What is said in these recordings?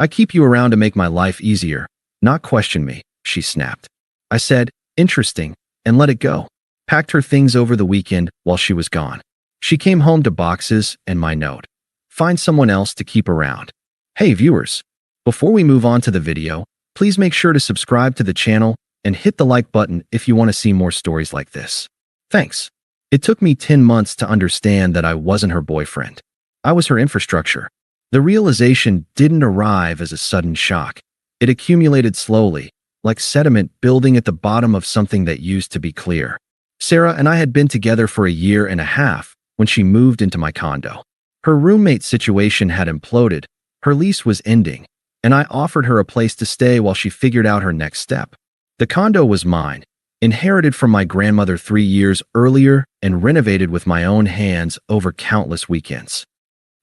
I keep you around to make my life easier, not question me, she snapped. I said, interesting, and let it go. Packed her things over the weekend while she was gone. She came home to boxes and my note. Find someone else to keep around. Hey viewers, before we move on to the video, please make sure to subscribe to the channel and hit the like button if you want to see more stories like this. Thanks. It took me 10 months to understand that I wasn't her boyfriend. I was her infrastructure. The realization didn't arrive as a sudden shock. It accumulated slowly, like sediment building at the bottom of something that used to be clear. Sarah and I had been together for 1.5 years when she moved into my condo. Her roommate situation had imploded, her lease was ending, and I offered her a place to stay while she figured out her next step. The condo was mine, inherited from my grandmother 3 years earlier and renovated with my own hands over countless weekends.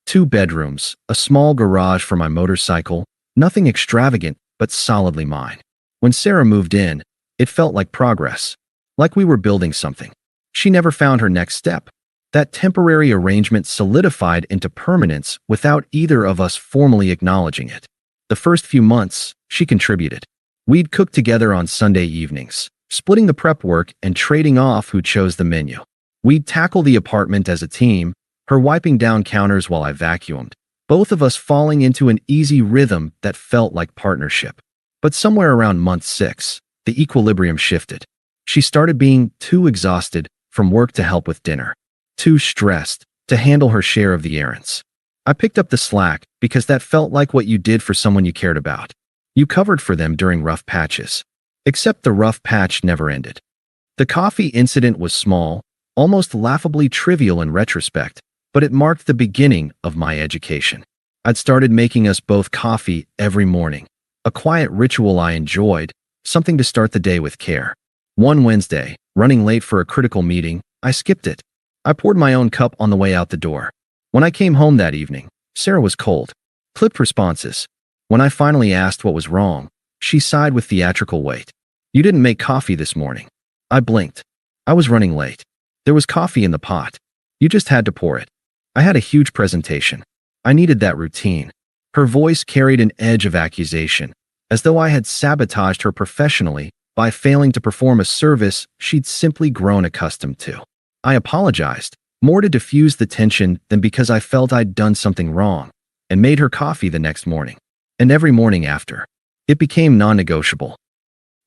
2 bedrooms, a small garage for my motorcycle, nothing extravagant, but solidly mine. When Sarah moved in, it felt like progress, like we were building something. She never found her next step. That temporary arrangement solidified into permanence without either of us formally acknowledging it. The first few months, she contributed. We'd cook together on Sunday evenings, splitting the prep work and trading off who chose the menu. We'd tackle the apartment as a team, her wiping down counters while I vacuumed, both of us falling into an easy rhythm that felt like partnership. But somewhere around month 6, the equilibrium shifted. She started being too exhausted from work to help with dinner, too stressed to handle her share of the errands. I picked up the slack because that felt like what you did for someone you cared about. You covered for them during rough patches. Except the rough patch never ended. The coffee incident was small, almost laughably trivial in retrospect, but it marked the beginning of my education. I'd started making us both coffee every morning, a quiet ritual I enjoyed, something to start the day with care. One Wednesday, running late for a critical meeting, I skipped it. I poured my own cup on the way out the door. When I came home that evening, Sarah was cold. Clipped responses. When I finally asked what was wrong, she sighed with theatrical weight. You didn't make coffee this morning. I blinked. I was running late. There was coffee in the pot. You just had to pour it. I had a huge presentation. I needed that routine. Her voice carried an edge of accusation, as though I had sabotaged her professionally by failing to perform a service she'd simply grown accustomed to. I apologized, more to diffuse the tension than because I felt I'd done something wrong, and made her coffee the next morning, and every morning after. It became non-negotiable.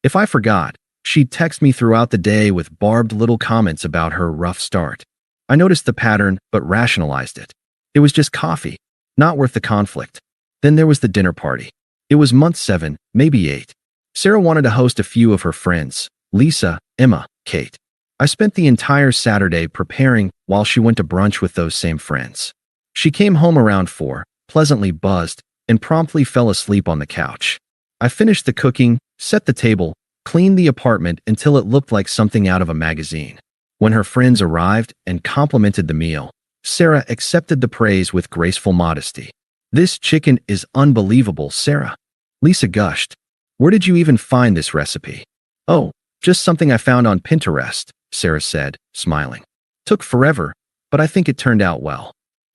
If I forgot, she'd text me throughout the day with barbed little comments about her rough start. I noticed the pattern, but rationalized it. It was just coffee, not worth the conflict. Then there was the dinner party. It was month 7, maybe 8. Sarah wanted to host a few of her friends, Lisa, Emma, Kate. I spent the entire Saturday preparing while she went to brunch with those same friends. She came home around 4, pleasantly buzzed, and promptly fell asleep on the couch. I finished the cooking, set the table, cleaned the apartment until it looked like something out of a magazine. When her friends arrived and complimented the meal, Sarah accepted the praise with graceful modesty. This chicken is unbelievable, Sarah. Lisa gushed. Where did you even find this recipe? Oh, just something I found on Pinterest, Sarah said, smiling. Took forever, but I think it turned out well.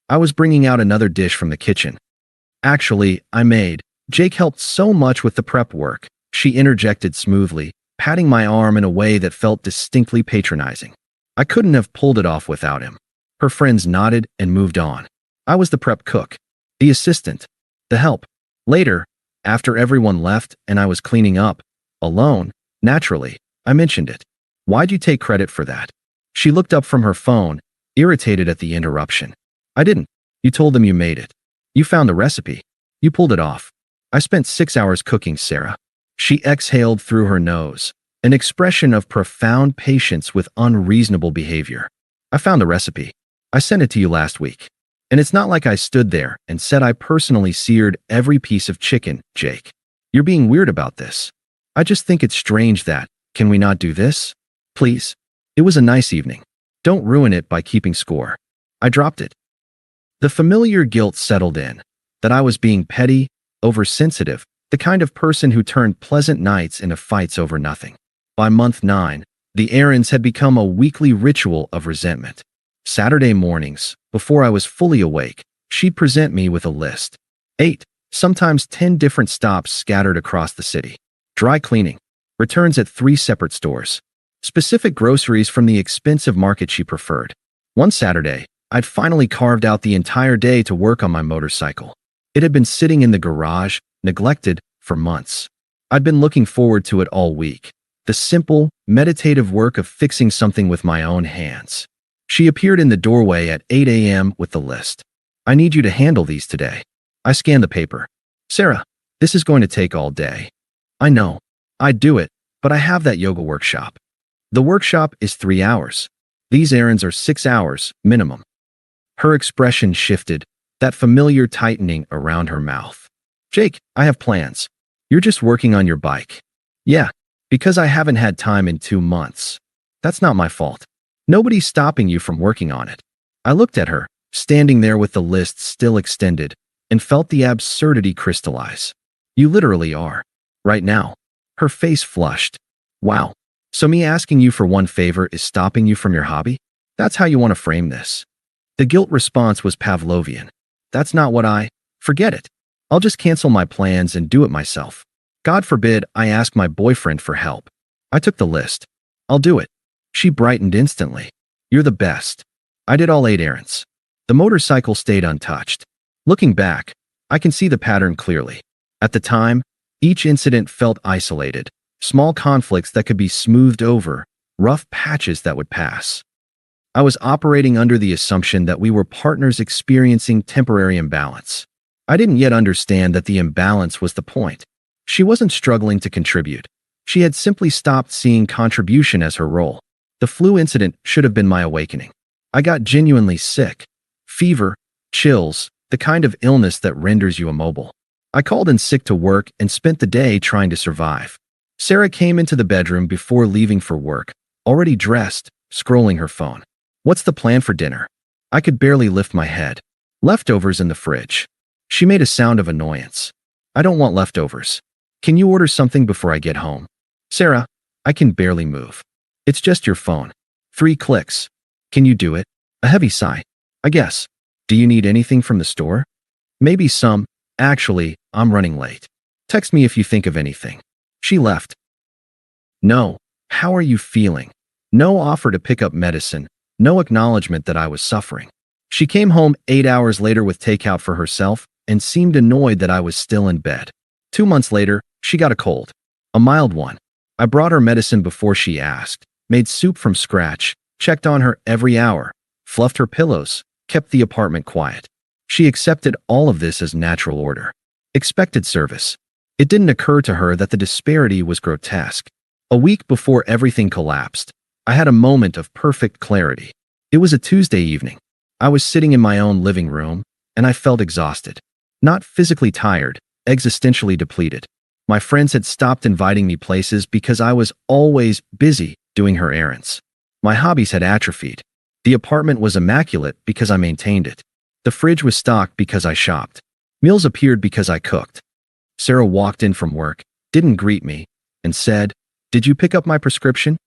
I was bringing out another dish from the kitchen. Actually, I made. Jake helped so much with the prep work, she interjected smoothly, patting my arm in a way that felt distinctly patronizing. I couldn't have pulled it off without him. Her friends nodded and moved on. I was the prep cook, the assistant, the help. Later, after everyone left and I was cleaning up, alone, naturally, I mentioned it. Why'd you take credit for that? She looked up from her phone, irritated at the interruption. I didn't. You told them you made it. You found the recipe. You pulled it off. I spent 6 hours cooking, Sarah. She exhaled through her nose, an expression of profound patience with unreasonable behavior. I found the recipe. I sent it to you last week. And it's not like I stood there and said I personally seared every piece of chicken, Jake. You're being weird about this. I just think it's strange that, can we not do this? Please. It was a nice evening. Don't ruin it by keeping score. I dropped it. The familiar guilt settled in, that I was being petty, oversensitive, the kind of person who turned pleasant nights into fights over nothing. By month 9, the errands had become a weekly ritual of resentment. Saturday mornings, before I was fully awake, she'd present me with a list. 8. sometimes 10 different stops scattered across the city. Dry cleaning, returns at 3 separate stores, specific groceries from the expensive market she preferred. One Saturday, I'd finally carved out the entire day to work on my motorcycle. It had been sitting in the garage, neglected, for months. I'd been looking forward to it all week. The simple, meditative work of fixing something with my own hands. She appeared in the doorway at 8 a.m. with the list. I need you to handle these today. I scanned the paper. Sarah, this is going to take all day. I know. I'd do it, but I have that yoga workshop. The workshop is 3 hours. These errands are 6 hours, minimum. Her expression shifted, that familiar tightening around her mouth. Jake, I have plans. You're just working on your bike. Yeah, because I haven't had time in 2 months. That's not my fault. Nobody's stopping you from working on it. I looked at her, standing there with the list still extended, and felt the absurdity crystallize. You literally are. Right now. Her face flushed. Wow. So me asking you for one favor is stopping you from your hobby? That's how you want to frame this. The guilt response was Pavlovian. That's not what Forget it. I'll just cancel my plans and do it myself. God forbid I ask my boyfriend for help. I took the list. I'll do it. She brightened instantly. You're the best. I did all 8 errands. The motorcycle stayed untouched. Looking back, I can see the pattern clearly. At the time, each incident felt isolated, small conflicts that could be smoothed over, rough patches that would pass. I was operating under the assumption that we were partners experiencing temporary imbalance. I didn't yet understand that the imbalance was the point. She wasn't struggling to contribute. She had simply stopped seeing contribution as her role. The flu incident should have been my awakening. I got genuinely sick. Fever, chills, the kind of illness that renders you immobile. I called in sick to work and spent the day trying to survive. Sarah came into the bedroom before leaving for work, already dressed, scrolling her phone. What's the plan for dinner? I could barely lift my head. Leftovers in the fridge. She made a sound of annoyance. I don't want leftovers. Can you order something before I get home? Sarah, I can barely move. It's just your phone. 3 clicks. Can you do it? A heavy sigh. I guess. Do you need anything from the store? Maybe some. Actually, I'm running late. Text me if you think of anything. She left. No. How are you feeling? No offer to pick up medicine. No acknowledgement that I was suffering. She came home 8 hours later with takeout for herself and seemed annoyed that I was still in bed. 2 months later, she got a cold. A mild one. I brought her medicine before she asked, made soup from scratch, checked on her every hour, fluffed her pillows, kept the apartment quiet. She accepted all of this as natural order. Expected service. It didn't occur to her that the disparity was grotesque. A week before everything collapsed, I had a moment of perfect clarity. It was a Tuesday evening. I was sitting in my own living room, and I felt exhausted. Not physically tired, existentially depleted. My friends had stopped inviting me places because I was always busy doing her errands. My hobbies had atrophied. The apartment was immaculate because I maintained it. The fridge was stocked because I shopped. Meals appeared because I cooked. Sarah walked in from work, didn't greet me, and said, "Did you pick up my prescription?"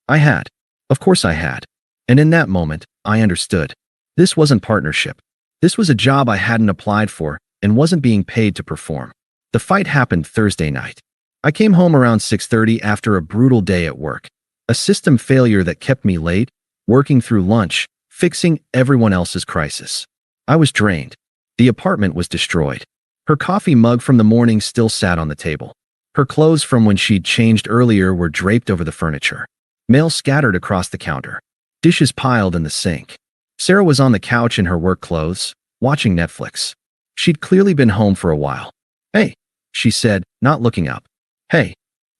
I had. Of course I had. And in that moment, I understood. This wasn't partnership. This was a job I hadn't applied for and wasn't being paid to perform. The fight happened Thursday night. I came home around 6:30 after a brutal day at work. A system failure that kept me late, working through lunch, fixing everyone else's crisis. I was drained. The apartment was destroyed. Her coffee mug from the morning still sat on the table. Her clothes from when she'd changed earlier were draped over the furniture. Mail scattered across the counter. Dishes piled in the sink. Sarah was on the couch in her work clothes, watching Netflix. She'd clearly been home for a while. "Hey," she said, not looking up. "Hey,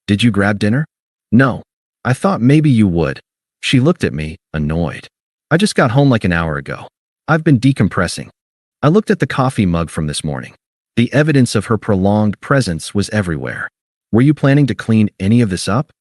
did you grab dinner?" "No. I thought maybe you would." She looked at me, annoyed. "I just got home like an hour ago. I've been decompressing." I looked at the coffee mug from this morning. The evidence of her prolonged presence was everywhere. "Were you planning to clean any of this up?"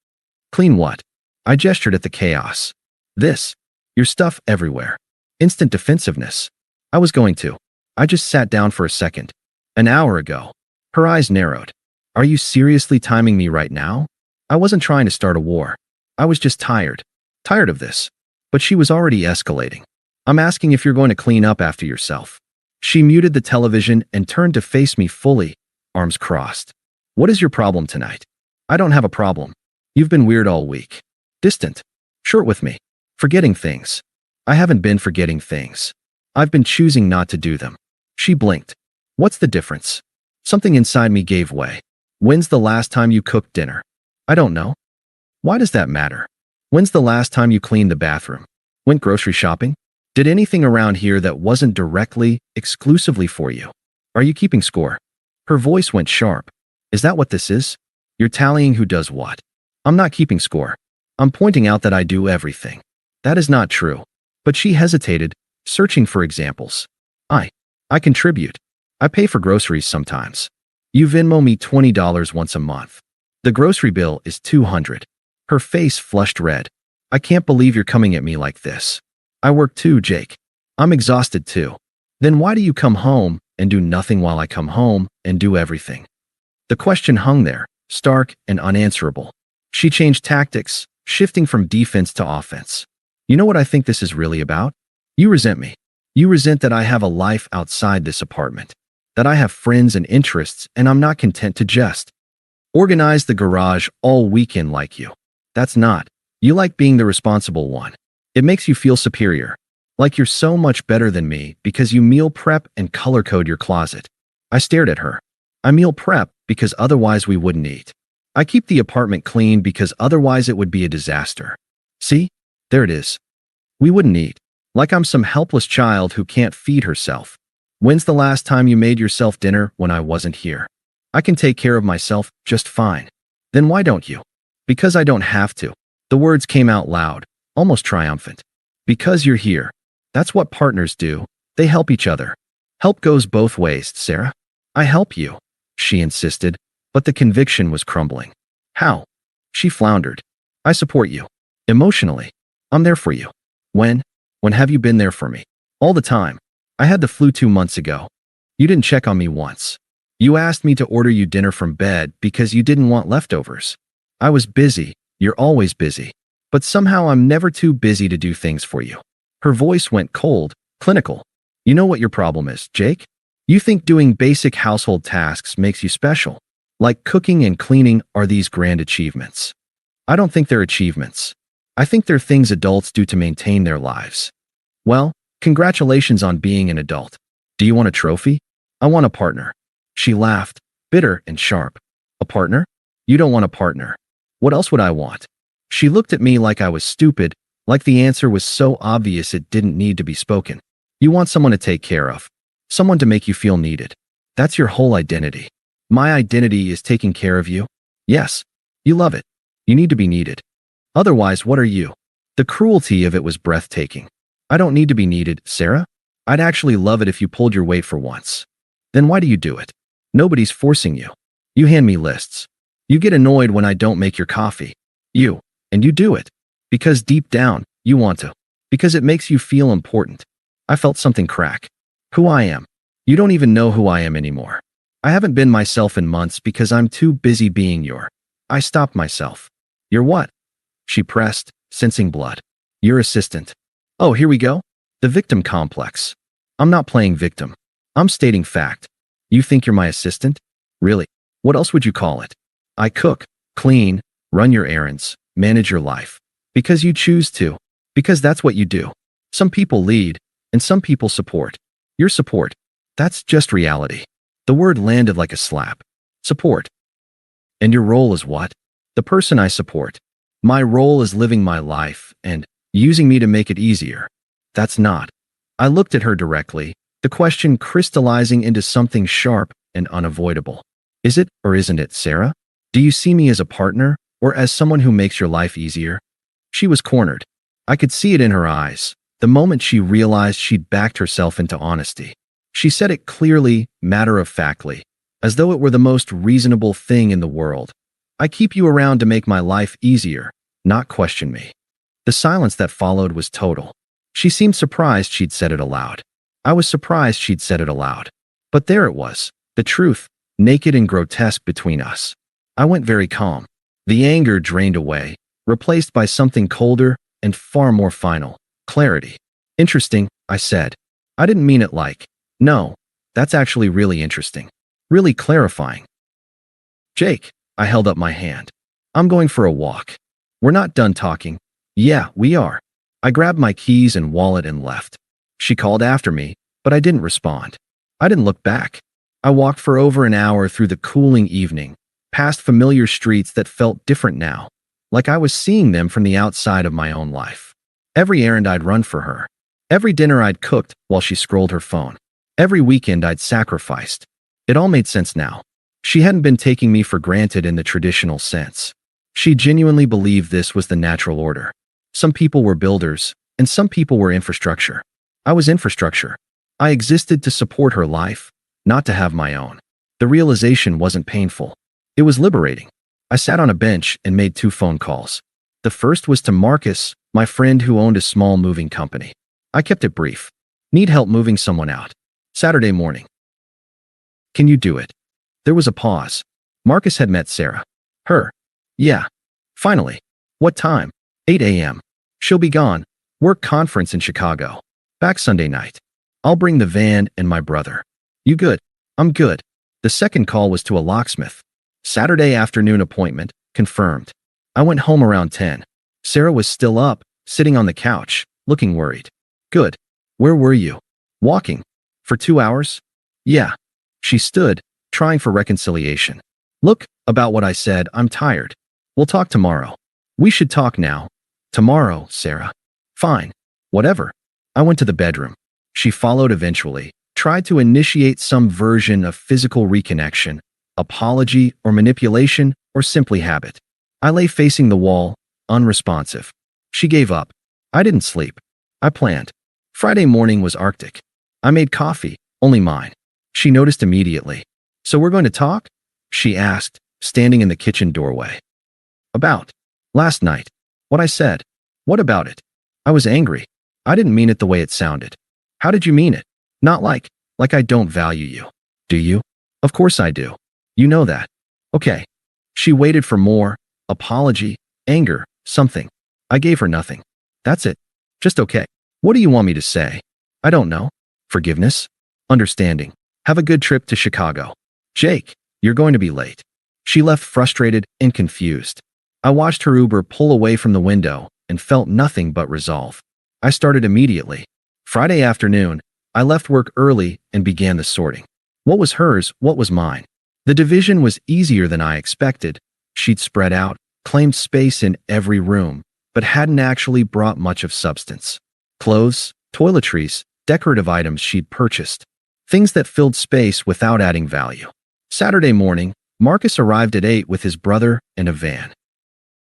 "Clean what?" I gestured at the chaos. "This. Your stuff everywhere." Instant defensiveness. "I was going to. I just sat down for a second. An hour ago." Her eyes narrowed. "Are you seriously timing me right now?" I wasn't trying to start a war. I was just tired. Tired of this. But she was already escalating. "I'm asking if you're going to clean up after yourself." She muted the television and turned to face me fully, arms crossed. What is your problem tonight? I don't have a problem. You've been weird all week. Distant. Short with me. Forgetting things. I haven't been forgetting things. I've been choosing not to do them. She blinked. What's the difference? Something inside me gave way. When's the last time you cooked dinner? I don't know. Why does that matter? When's the last time you cleaned the bathroom? Went grocery shopping? Did anything around here that wasn't directly, exclusively for you? Are you keeping score? Her voice went sharp. Is that what this is? You're tallying who does what. I'm not keeping score. I'm pointing out that I do everything. That is not true. But she hesitated, searching for examples. I contribute. I pay for groceries sometimes. You Venmo me $20 once a month. The grocery bill is $200. Her face flushed red. I can't believe you're coming at me like this. I work too, Jake. I'm exhausted too. Then why do you come home and do nothing while I come home and do everything? The question hung there, stark and unanswerable. She changed tactics, shifting from defense to offense. You know what I think this is really about? You resent me. You resent that I have a life outside this apartment, that I have friends and interests, and I'm not content to just organize the garage all weekend like you. That's not. You like being the responsible one. It makes you feel superior, like you're so much better than me because you meal prep and color code your closet. I stared at her. I meal prep because otherwise we wouldn't eat. I keep the apartment clean because otherwise it would be a disaster. See? There it is. We wouldn't eat. Like I'm some helpless child who can't feed herself. When's the last time you made yourself dinner when I wasn't here? I can take care of myself just fine. Then why don't you? Because I don't have to. The words came out loud, almost triumphant. Because you're here. That's what partners do. They help each other. Help goes both ways, Sarah. I help you, she insisted, but the conviction was crumbling. How? She floundered. I support you. Emotionally. I'm there for you. When have you been there for me? All the time. I had the flu 2 months ago. You didn't check on me once. You asked me to order you dinner from bed because you didn't want leftovers. I was busy. You're always busy. But somehow I'm never too busy to do things for you. Her voice went cold, clinical. You know what your problem is, Jake? You think doing basic household tasks makes you special. Like cooking and cleaning are these grand achievements. I don't think they're achievements. I think they're things adults do to maintain their lives. Well, congratulations on being an adult. Do you want a trophy? I want a partner. She laughed, bitter and sharp. A partner? You don't want a partner. What else would I want? She looked at me like I was stupid, like the answer was so obvious it didn't need to be spoken. You want someone to take care of. Someone to make you feel needed. That's your whole identity. My identity is taking care of you? Yes. You love it. You need to be needed. Otherwise, what are you? The cruelty of it was breathtaking. I don't need to be needed, Sarah. I'd actually love it if you pulled your weight for once. Then why do you do it? Nobody's forcing you. You hand me lists. You get annoyed when I don't make your coffee. And you do it. Because deep down, you want to. Because it makes you feel important. I felt something crack. Who I am. You don't even know who I am anymore. I haven't been myself in months because I'm too busy being your. I stopped myself. Your what? She pressed, sensing blood. Your assistant. Oh, here we go. The victim complex. I'm not playing victim. I'm stating fact. You think you're my assistant? Really? What else would you call it? I cook, clean, run your errands, manage your life. Because you choose to. Because that's what you do. Some people lead, and some people support. Your support. That's just reality. The word landed like a slap. Support. And your role is what? The person I support. My role is living my life and using me to make it easier. That's not. I looked at her directly, the question crystallizing into something sharp and unavoidable. Is it or isn't it, Sarah? Do you see me as a partner or as someone who makes your life easier? She was cornered. I could see it in her eyes, the moment she realized she'd backed herself into honesty. She said it clearly, matter-of-factly, as though it were the most reasonable thing in the world. I keep you around to make my life easier, not question me. The silence that followed was total. She seemed surprised she'd said it aloud. I was surprised she'd said it aloud. But there it was, the truth, naked and grotesque between us. I went very calm. The anger drained away, replaced by something colder and far more final, clarity. Interesting, I said. I didn't mean it like, No, that's actually really interesting. Really clarifying. Jake, I held up my hand. I'm going for a walk. We're not done talking. Yeah, we are. I grabbed my keys and wallet and left. She called after me, but I didn't respond. I didn't look back. I walked for over an hour through the cooling evening, past familiar streets that felt different now, like I was seeing them from the outside of my own life. Every errand I'd run for her. Every dinner I'd cooked while she scrolled her phone. Every weekend I'd sacrificed. It all made sense now. She hadn't been taking me for granted in the traditional sense. She genuinely believed this was the natural order. Some people were builders, and some people were infrastructure. I was infrastructure. I existed to support her life, not to have my own. The realization wasn't painful. It was liberating. I sat on a bench and made 2 phone calls. The first was to Marcus, my friend who owned a small moving company. I kept it brief. Need help moving someone out. Saturday morning. Can you do it? There was a pause. Marcus had met Sarah. Her. Yeah. Finally. What time? 8 a.m. She'll be gone. Work conference in Chicago. Back Sunday night. I'll bring the van and my brother. You good? I'm good. The second call was to a locksmith. Saturday afternoon appointment, confirmed. I went home around 10. Sarah was still up, sitting on the couch, looking worried. Good. Where were you? Walking. For 2 hours? Yeah. She stood, trying for reconciliation. Look, about what I said, I'm tired. We'll talk tomorrow. We should talk now. Tomorrow, Sarah. Fine. Whatever. I went to the bedroom. She followed eventually, tried to initiate some version of physical reconnection, apology or manipulation, or simply habit. I lay facing the wall, unresponsive. She gave up. I didn't sleep. I planned. Friday morning was Arctic. I made coffee, only mine. She noticed immediately. So we're going to talk? She asked, standing in the kitchen doorway. About. Last night. What I said. What about it? I was angry. I didn't mean it the way it sounded. How did you mean it? Not like I don't value you. Do you? Of course I do. You know that. Okay. She waited for more. Apology, anger, something. I gave her nothing. That's it. Just okay. What do you want me to say? I don't know. Forgiveness? Understanding. Have a good trip to Chicago. Jake, you're going to be late. She left frustrated and confused. I watched her Uber pull away from the window and felt nothing but resolve. I started immediately. Friday afternoon, I left work early and began the sorting. What was hers, what was mine? The division was easier than I expected. She'd spread out, claimed space in every room, but hadn't actually brought much of substance. Clothes, toiletries, decorative items she'd purchased. Things that filled space without adding value. Saturday morning, Marcus arrived at 8 with his brother and a van.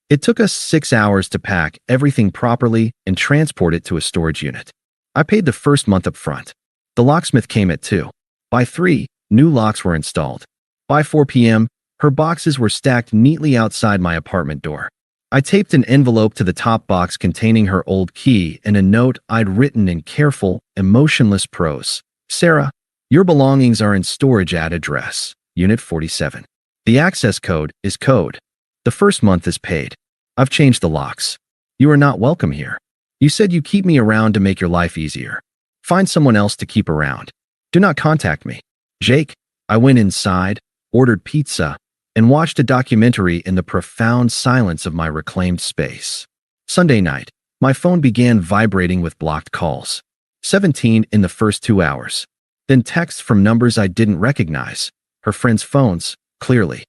It took us 6 hours to pack everything properly and transport it to a storage unit. I paid the first month up front. The locksmith came at 2. By 3, new locks were installed. By 4 p.m., her boxes were stacked neatly outside my apartment door. I taped an envelope to the top box containing her old key and a note I'd written in careful, emotionless prose. Sarah, your belongings are in storage at address, Unit 47. The access code is code. The first month is paid. I've changed the locks. You are not welcome here. You said you keep me around to make your life easier. Find someone else to keep around. Do not contact me. Jake, I went inside, ordered pizza, and watched a documentary in the profound silence of my reclaimed space. Sunday night, my phone began vibrating with blocked calls. 17 in the first 2 hours. Then texts from numbers I didn't recognize. Her friends' phones, clearly.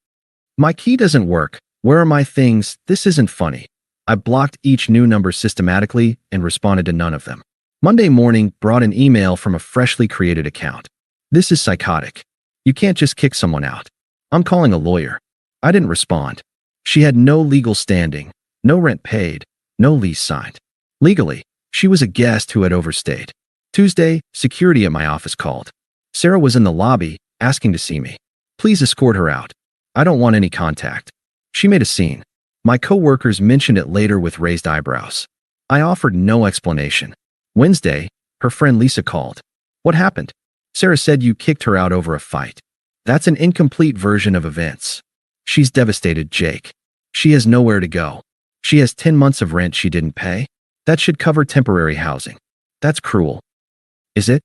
My key doesn't work. Where are my things? This isn't funny. I blocked each new number systematically and responded to none of them. Monday morning brought an email from a freshly created account. This is psychotic. You can't just kick someone out. I'm calling a lawyer. I didn't respond. She had no legal standing, no rent paid, no lease signed. Legally, she was a guest who had overstayed. Tuesday, security at my office called. Sarah was in the lobby, asking to see me. Please escort her out. I don't want any contact. She made a scene. My co-workers mentioned it later with raised eyebrows. I offered no explanation. Wednesday, her friend Lisa called. What happened? Sarah said you kicked her out over a fight. That's an incomplete version of events. She's devastated, Jake. She has nowhere to go. She has 10 months of rent she didn't pay. That should cover temporary housing. That's cruel. Is it?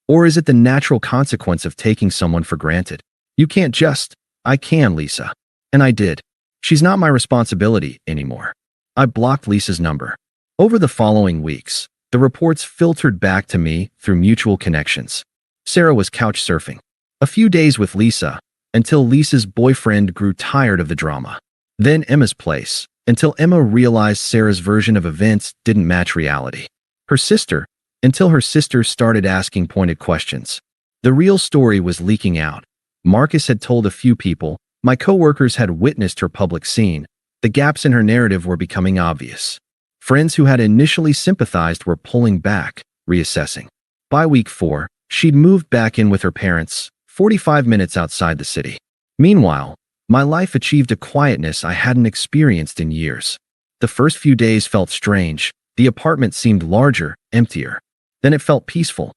Or is it the natural consequence of taking someone for granted? You can't just, I can, Lisa. And I did. She's not my responsibility anymore. I blocked Lisa's number. Over the following weeks, the reports filtered back to me through mutual connections. Sarah was couch surfing. A few days with Lisa, until Lisa's boyfriend grew tired of the drama. Then Emma's place, until Emma realized Sarah's version of events didn't match reality. Her sister, until her sister started asking pointed questions. The real story was leaking out. Marcus had told a few people, my coworkers had witnessed her public scene. The gaps in her narrative were becoming obvious. Friends who had initially sympathized were pulling back, reassessing. By week 4, she'd moved back in with her parents, 45 minutes outside the city. Meanwhile, my life achieved a quietness I hadn't experienced in years. The first few days felt strange. The apartment seemed larger, emptier. Then it felt peaceful.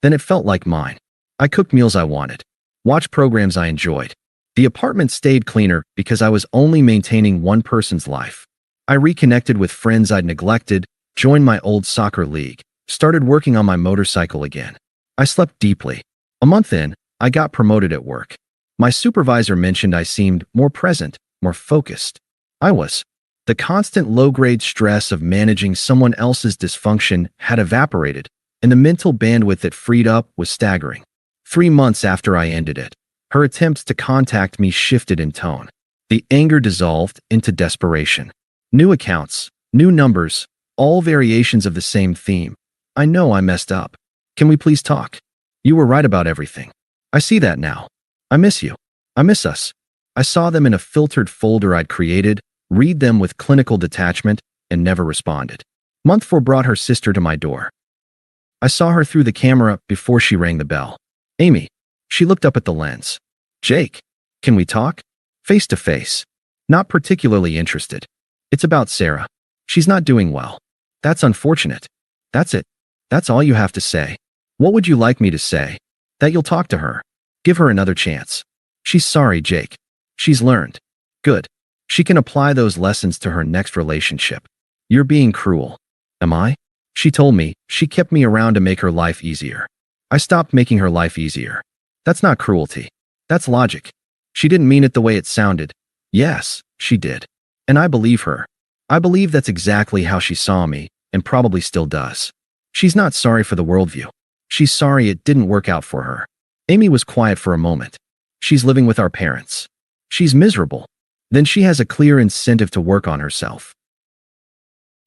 Then it felt like mine. I cooked meals I wanted, watched programs I enjoyed. The apartment stayed cleaner because I was only maintaining one person's life. I reconnected with friends I'd neglected, joined my old soccer league, started working on my motorcycle again. I slept deeply. A month in, I got promoted at work. My supervisor mentioned I seemed more present, more focused. I was. The constant low-grade stress of managing someone else's dysfunction had evaporated, and the mental bandwidth it freed up was staggering. 3 months after I ended it, her attempts to contact me shifted in tone. The anger dissolved into desperation. New accounts, new numbers, all variations of the same theme. I know I messed up. Can we please talk? You were right about everything. I see that now. I miss you. I miss us. I saw them in a filtered folder I'd created, read them with clinical detachment, and never responded. Month 4 brought her sister to my door. I saw her through the camera before she rang the bell. Amy. She looked up at the lens. Jake. Can we talk? Face to face. Not particularly interested. It's about Sarah. She's not doing well. That's unfortunate. That's it. That's all you have to say. What would you like me to say? That you'll talk to her. Give her another chance. She's sorry, Jake. She's learned. Good. She can apply those lessons to her next relationship. You're being cruel. Am I? She told me she kept me around to make her life easier. I stopped making her life easier. That's not cruelty. That's logic. She didn't mean it the way it sounded. Yes, she did. And I believe her. I believe that's exactly how she saw me, and probably still does. She's not sorry for the worldview. She's sorry it didn't work out for her. Amy was quiet for a moment. She's living with our parents. She's miserable. Then she has a clear incentive to work on herself.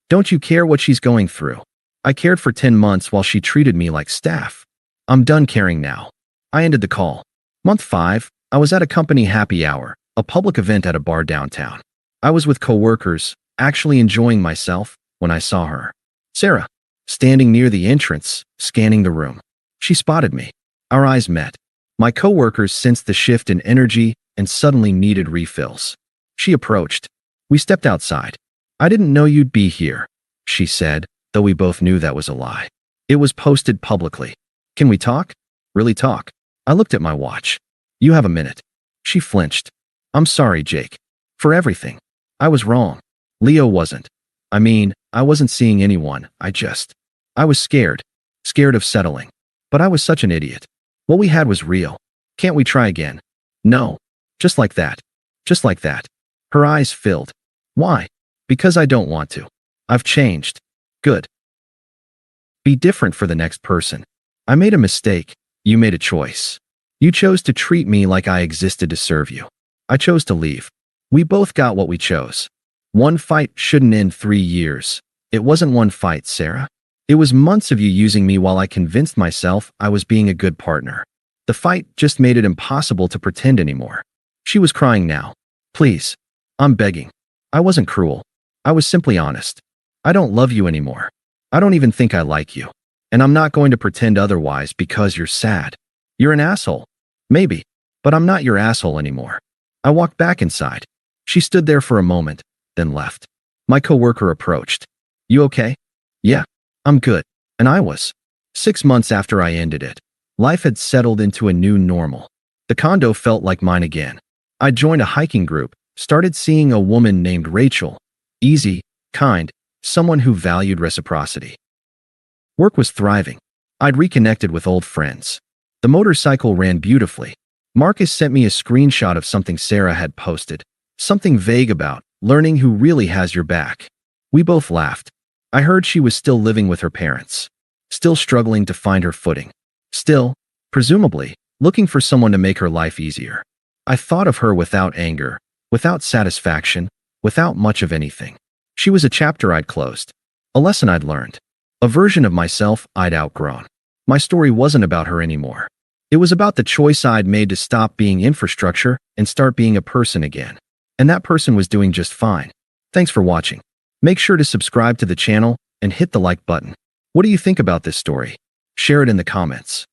Don't you care what she's going through? I cared for 10 months while she treated me like staff. I'm done caring now. I ended the call. Month 5, I was at a company happy hour, a public event at a bar downtown. I was with coworkers, actually enjoying myself, when I saw her. Sarah, standing near the entrance, scanning the room. She spotted me. Our eyes met. My coworkers sensed the shift in energy and suddenly needed refills. She approached. We stepped outside. I didn't know you'd be here, she said, though we both knew that was a lie. It was posted publicly. Can we talk? Really talk? I looked at my watch. You have a minute. She flinched. I'm sorry, Jake. For everything. I was wrong. Leo wasn't. I mean, I wasn't seeing anyone. I was scared. Scared of settling. But I was such an idiot. What we had was real. Can't we try again? No. Just like that. Just like that. Her eyes filled. Why? Because I don't want to. I've changed. Good. Be different for the next person. I made a mistake. You made a choice. You chose to treat me like I existed to serve you. I chose to leave. We both got what we chose. One fight shouldn't end 3 years. It wasn't one fight, Sarah. It was months of you using me while I convinced myself I was being a good partner. The fight just made it impossible to pretend anymore. She was crying now. Please. I'm begging. I wasn't cruel. I was simply honest. I don't love you anymore. I don't even think I like you. And I'm not going to pretend otherwise because you're sad. You're an asshole. Maybe. But I'm not your asshole anymore. I walked back inside. She stood there for a moment, then left. My coworker approached. You okay? Yeah. I'm good. And I was. 6 months after I ended it, life had settled into a new normal. The condo felt like mine again. I joined a hiking group, started seeing a woman named Rachel. Easy, kind, someone who valued reciprocity. Work was thriving. I'd reconnected with old friends. The motorcycle ran beautifully. Marcus sent me a screenshot of something Sarah had posted, something vague about learning who really has your back. We both laughed. I heard she was still living with her parents, still struggling to find her footing, still, presumably, looking for someone to make her life easier. I thought of her without anger, without satisfaction, without much of anything. She was a chapter I'd closed, a lesson I'd learned, a version of myself I'd outgrown. My story wasn't about her anymore. It was about the choice I'd made to stop being infrastructure and start being a person again. And that person was doing just fine. Thanks for watching. Make sure to subscribe to the channel and hit the like button. What do you think about this story? Share it in the comments.